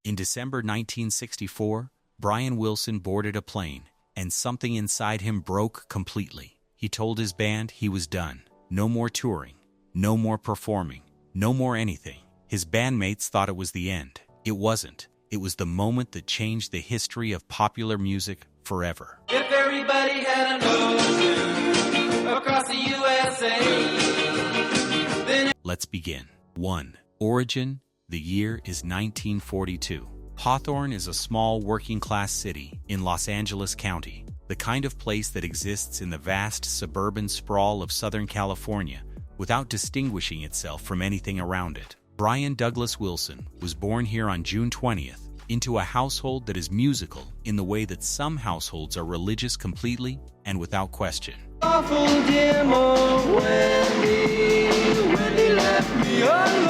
In December 1964, Brian Wilson boarded a plane, and something inside him broke completely. He told his band he was done. No more touring, no more performing, no more anything. His bandmates thought it was the end. It wasn't. It was the moment that changed the history of popular music forever. If everybody had an ocean across the USA, then... Let's begin. 1. Origin. The year is 1942. Hawthorne is a small working-class city in Los Angeles County, the kind of place that exists in the vast suburban sprawl of Southern California without distinguishing itself from anything around it. Brian Douglas Wilson was born here on June 20th into a household that is musical in the way that some households are religious completely and without question. Awful dim old Wendy left me alone.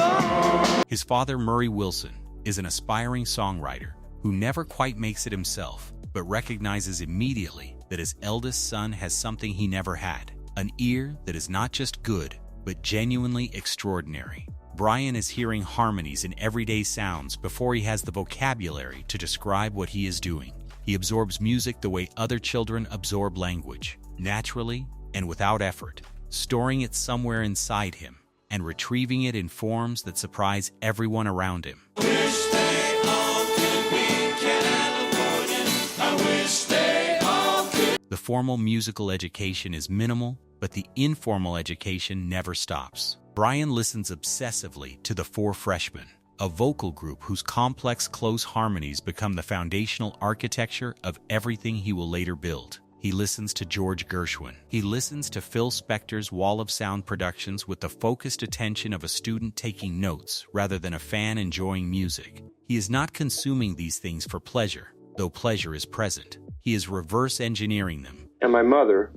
His father, Murray Wilson, is an aspiring songwriter who never quite makes it himself, but recognizes immediately that his eldest son has something he never had, an ear that is not just good, but genuinely extraordinary. Brian is hearing harmonies in everyday sounds before he has the vocabulary to describe what he is doing. He absorbs music the way other children absorb language, naturally and without effort, storing it somewhere inside him and retrieving it in forms that surprise everyone around him. Wish they all could be Californian. I wish they all could. The formal musical education is minimal, but the informal education never stops. Brian listens obsessively to the Four Freshmen, a vocal group whose complex close harmonies become the foundational architecture of everything he will later build. He listens to George Gershwin. He listens to Phil Spector's Wall of Sound productions with the focused attention of a student taking notes rather than a fan enjoying music. He is not consuming these things for pleasure, though pleasure is present. He is reverse engineering them. And my mother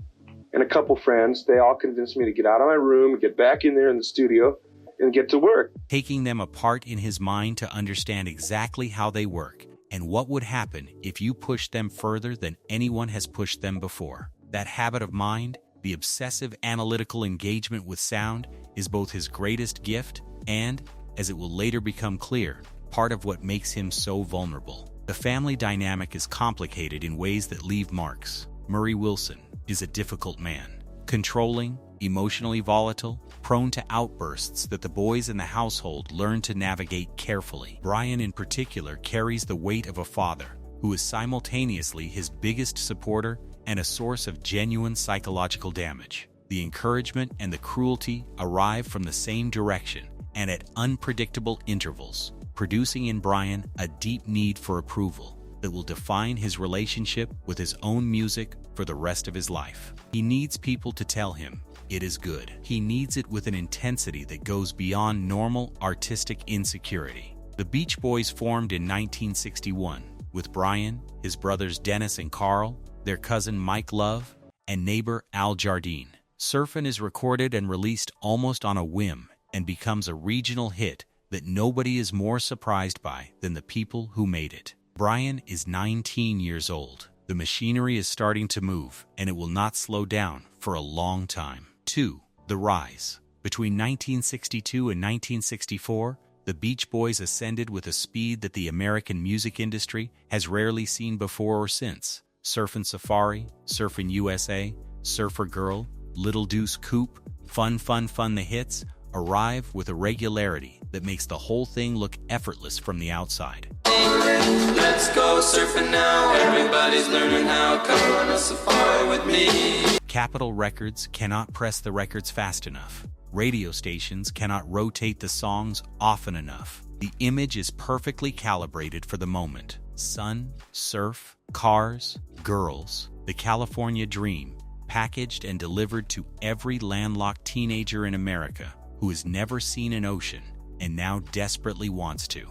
and a couple friends, they all convinced me to get out of my room, get back in there in the studio, and get to work. Taking them apart in his mind to understand exactly how they work and what would happen if you pushed them further than anyone has pushed them before. That habit of mind, the obsessive analytical engagement with sound, is both his greatest gift and, as it will later become clear, part of what makes him so vulnerable. The family dynamic is complicated in ways that leave marks. Murray Wilson is a difficult man, controlling, emotionally volatile, prone to outbursts that the boys in the household learn to navigate carefully. Brian in particular carries the weight of a father who is simultaneously his biggest supporter and a source of genuine psychological damage. The encouragement and the cruelty arrive from the same direction and at unpredictable intervals, producing in Brian a deep need for approval that will define his relationship with his own music for the rest of his life. He needs people to tell him it is good. He needs it with an intensity that goes beyond normal artistic insecurity. The Beach Boys formed in 1961 with Brian, his brothers Dennis and Carl, their cousin Mike Love, and neighbor Al Jardine. Surfin' is recorded and released almost on a whim and becomes a regional hit that nobody is more surprised by than the people who made it. Brian is 19 years old. The machinery is starting to move, and it will not slow down for a long time. 2. The rise. Between 1962 and 1964, the Beach Boys ascended with a speed that the American music industry has rarely seen before or since. Surfin' Safari, Surfin' USA, Surfer Girl, Little Deuce Coupe, Fun, the hits arrive with a regularity that makes the whole thing look effortless from the outside. Let's go surfing now. Everybody's learning how. Come on a safari with me. Capitol Records cannot press the records fast enough. Radio stations cannot rotate the songs often enough. The image is perfectly calibrated for the moment. Sun, surf, cars, girls, the California dream, packaged and delivered to every landlocked teenager in America who has never seen an ocean and now desperately wants to.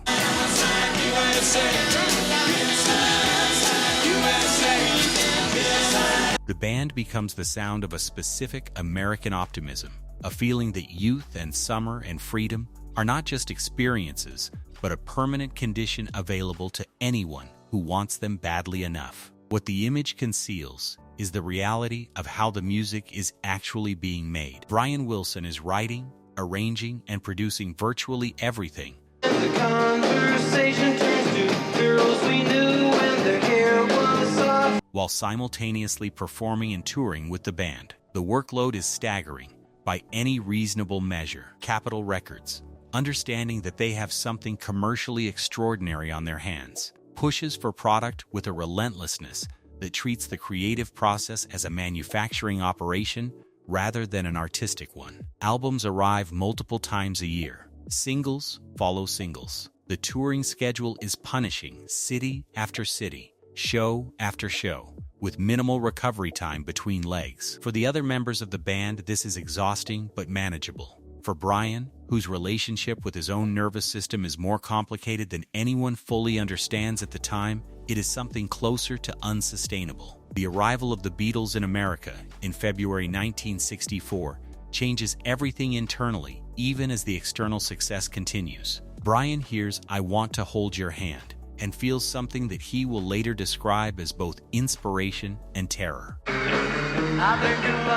The band becomes the sound of a specific American optimism, a feeling that youth and summer and freedom are not just experiences, but a permanent condition available to anyone who wants them badly enough. What the image conceals is the reality of how the music is actually being made. Brian Wilson is writing, arranging, and producing virtually everything. The conversation turns to while simultaneously performing and touring with the band. The workload is staggering by any reasonable measure. Capitol Records, understanding that they have something commercially extraordinary on their hands, pushes for product with a relentlessness that treats the creative process as a manufacturing operation rather than an artistic one. Albums arrive multiple times a year. Singles follow singles. The touring schedule is punishing, city after city, show after show, with minimal recovery time between legs. For the other members of the band, this is exhausting but manageable. For Brian, whose relationship with his own nervous system is more complicated than anyone fully understands at the time, it is something closer to unsustainable. The arrival of the Beatles in America in February 1964 changes everything internally, even as the external success continues. Brian hears "I Want to Hold Your Hand" and feels something that he will later describe as both inspiration and terror. I think you'll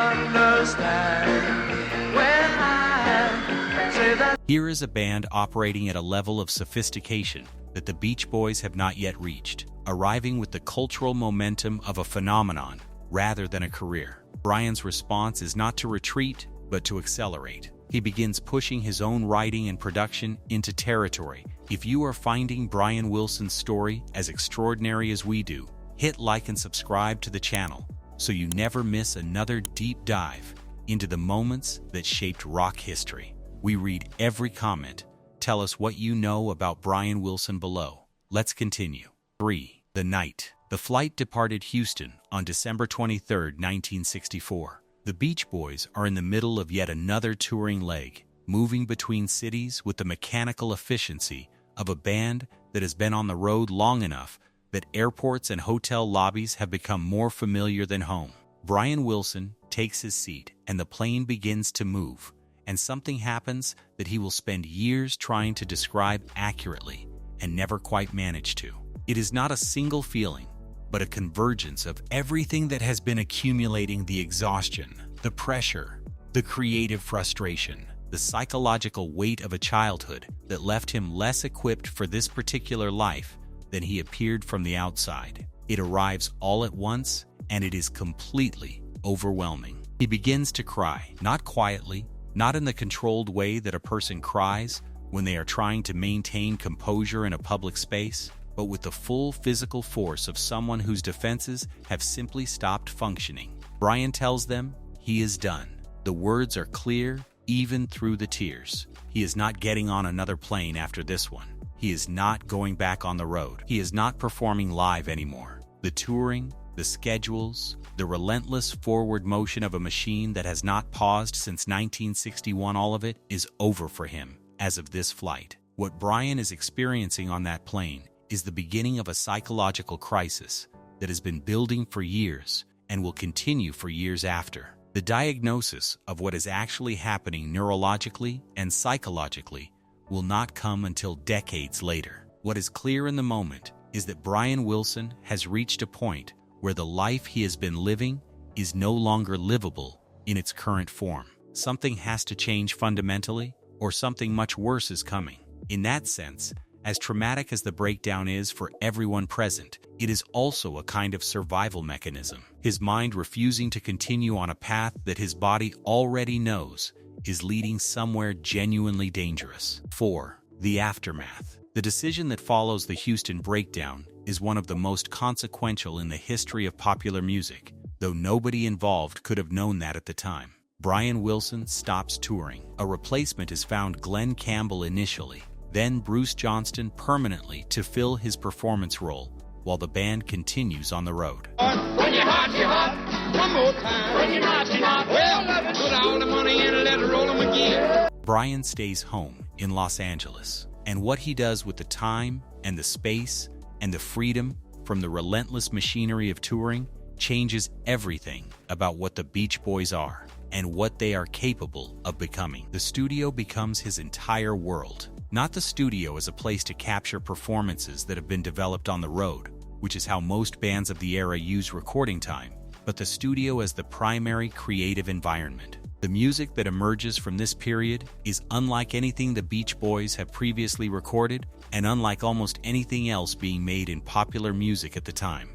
understand when I say that. Here is a band operating at a level of sophistication that the Beach Boys have not yet reached, arriving with the cultural momentum of a phenomenon rather than a career. Brian's response is not to retreat, but to accelerate. He begins pushing his own writing and production into territory. If you are finding Brian Wilson's story as extraordinary as we do, hit like and subscribe to the channel so you never miss another deep dive into the moments that shaped rock history. We read every comment. Tell us what you know about Brian Wilson below. Let's continue. 3. The night. The flight departed Houston on December 23, 1964. The Beach Boys are in the middle of yet another touring leg, moving between cities with the mechanical efficiency of a band that has been on the road long enough that airports and hotel lobbies have become more familiar than home. Brian Wilson takes his seat and the plane begins to move, and something happens that he will spend years trying to describe accurately and never quite manage to. It is not a single feeling, but a convergence of everything that has been accumulating: the exhaustion, the pressure, the creative frustration, the psychological weight of a childhood that left him less equipped for this particular life than he appeared from the outside. It arrives all at once, and it is completely overwhelming. He begins to cry, not quietly, not in the controlled way that a person cries when they are trying to maintain composure in a public space, but with the full physical force of someone whose defenses have simply stopped functioning. Brian tells them he is done. The words are clear, even through the tears. He is not getting on another plane after this one. He is not going back on the road. He is not performing live anymore. The touring, the schedules, the relentless forward motion of a machine that has not paused since 1961, all of it is over for him as of this flight. What Brian is experiencing on that plane is the beginning of a psychological crisis that has been building for years and will continue for years after. The diagnosis of what is actually happening neurologically and psychologically will not come until decades later. What is clear in the moment is that Brian Wilson has reached a point where the life he has been living is no longer livable in its current form. Something has to change fundamentally, or something much worse is coming. In that sense, as traumatic as the breakdown is for everyone present, it is also a kind of survival mechanism. His mind refusing to continue on a path that his body already knows is leading somewhere genuinely dangerous. 4. The aftermath. The decision that follows the Houston breakdown is one of the most consequential in the history of popular music, though nobody involved could have known that at the time. Brian Wilson stops touring. A replacement is found, Glenn Campbell initially, then Bruce Johnston permanently, to fill his performance role, while the band continues on the road. When you're hot, you're hot. One more time. When you're not, you're not. Well, put all the money in and let it roll 'em again. Brian stays home in Los Angeles, and what he does with the time and the space and the freedom from the relentless machinery of touring changes everything about what the Beach Boys are and what they are capable of becoming. The studio becomes his entire world. Not the studio as a place to capture performances that have been developed on the road, which is how most bands of the era use recording time, but the studio as the primary creative environment. The music that emerges from this period is unlike anything the Beach Boys have previously recorded, and unlike almost anything else being made in popular music at the time.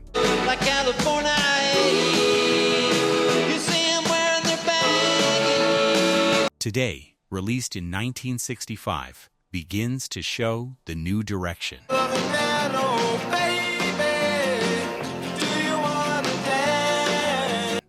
like California. You see 'em wearing their baggy. Today, released in 1965, begins to show the new direction.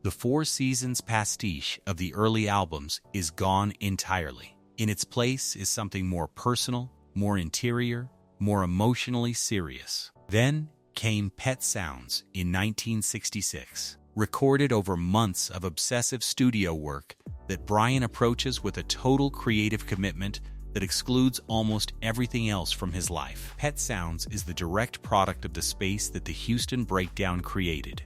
The Four Seasons pastiche of the early albums is gone entirely. In its place is something more personal, more interior, more emotionally serious. Then came Pet Sounds in 1966, recorded over months of obsessive studio work that Brian approaches with a total creative commitment that excludes almost everything else from his life. Pet Sounds is the direct product of the space that the Houston Breakdown created.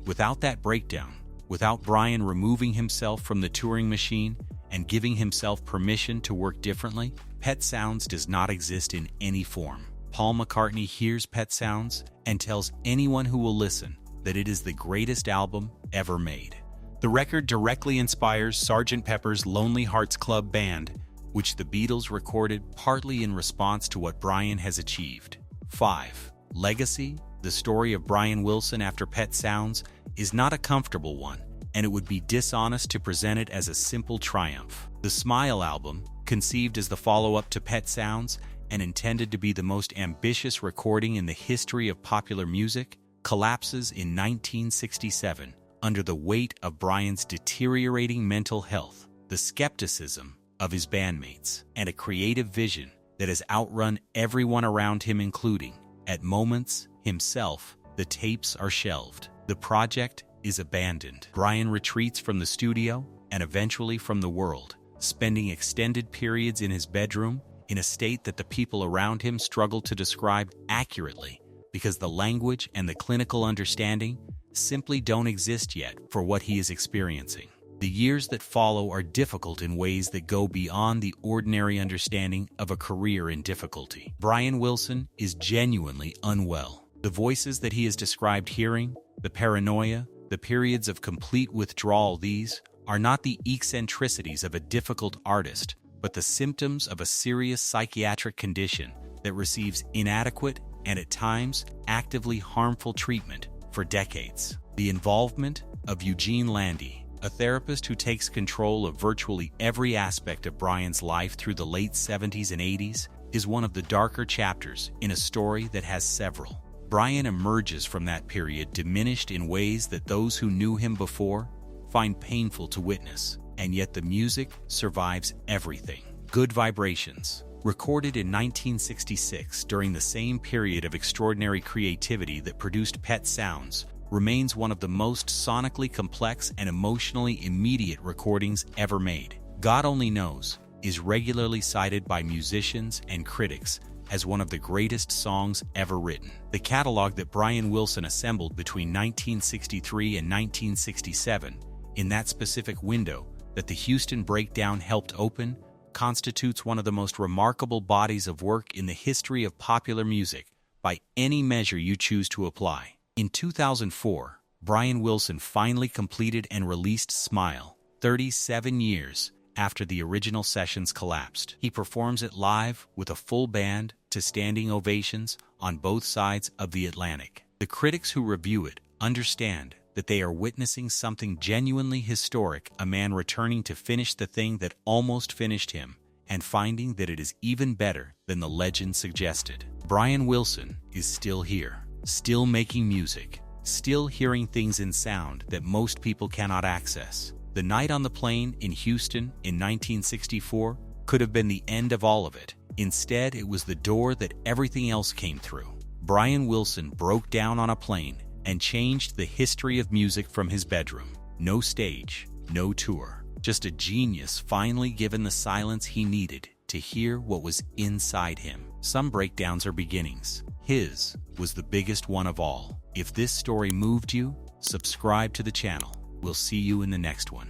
Without that breakdown, without Brian removing himself from the touring machine and giving himself permission to work differently, Pet Sounds does not exist in any form. Paul McCartney hears Pet Sounds and tells anyone who will listen that it is the greatest album ever made. The record directly inspires Sgt. Pepper's Lonely Hearts Club Band, which the Beatles recorded partly in response to what Brian has achieved. 5. Legacy, the story of Brian Wilson after Pet Sounds, is not a comfortable one, and it would be dishonest to present it as a simple triumph. The Smile album, conceived as the follow-up to Pet Sounds and intended to be the most ambitious recording in the history of popular music, collapses in 1967 under the weight of Brian's deteriorating mental health, the skepticism of his bandmates, and a creative vision that has outrun everyone around him, including, at moments, himself. The tapes are shelved. The project is abandoned. Brian retreats from the studio and eventually from the world, spending extended periods in his bedroom in a state that the people around him struggle to describe accurately because the language and the clinical understanding simply don't exist yet for what he is experiencing. The years that follow are difficult in ways that go beyond the ordinary understanding of a career in difficulty. Brian Wilson is genuinely unwell. The voices that he is described hearing, the paranoia, the periods of complete withdrawal, these are not the eccentricities of a difficult artist, but the symptoms of a serious psychiatric condition that receives inadequate and at times actively harmful treatment for decades. The involvement of Eugene Landy, a therapist who takes control of virtually every aspect of Brian's life through the late 70s and 80s, is one of the darker chapters in a story that has several. Brian emerges from that period diminished in ways that those who knew him before find painful to witness, and yet the music survives everything. Good Vibrations, recorded in 1966 during the same period of extraordinary creativity that produced Pet Sounds, remains one of the most sonically complex and emotionally immediate recordings ever made. God Only Knows is regularly cited by musicians and critics as one of the greatest songs ever written. The catalog that Brian Wilson assembled between 1963 and 1967, in that specific window that the Houston Breakdown helped open, constitutes one of the most remarkable bodies of work in the history of popular music by any measure you choose to apply. In 2004, Brian Wilson finally completed and released Smile, 37 years after the original sessions collapsed. He performs it live with a full band to standing ovations on both sides of the Atlantic. The critics who review it understand that they are witnessing something genuinely historic, a man returning to finish the thing that almost finished him, and finding that it is even better than the legend suggested. Brian Wilson is still here, still making music, still hearing things in sound that most people cannot access. The night on the plane in Houston in 1964 could have been the end of all of it. Instead, it was the door that everything else came through. Brian Wilson broke down on a plane and changed the history of music from his bedroom. No stage, no tour, just a genius finally given the silence he needed to hear what was inside him. Some breakdowns are beginnings. His was the biggest one of all. If this story moved you, subscribe to the channel. We'll see you in the next one.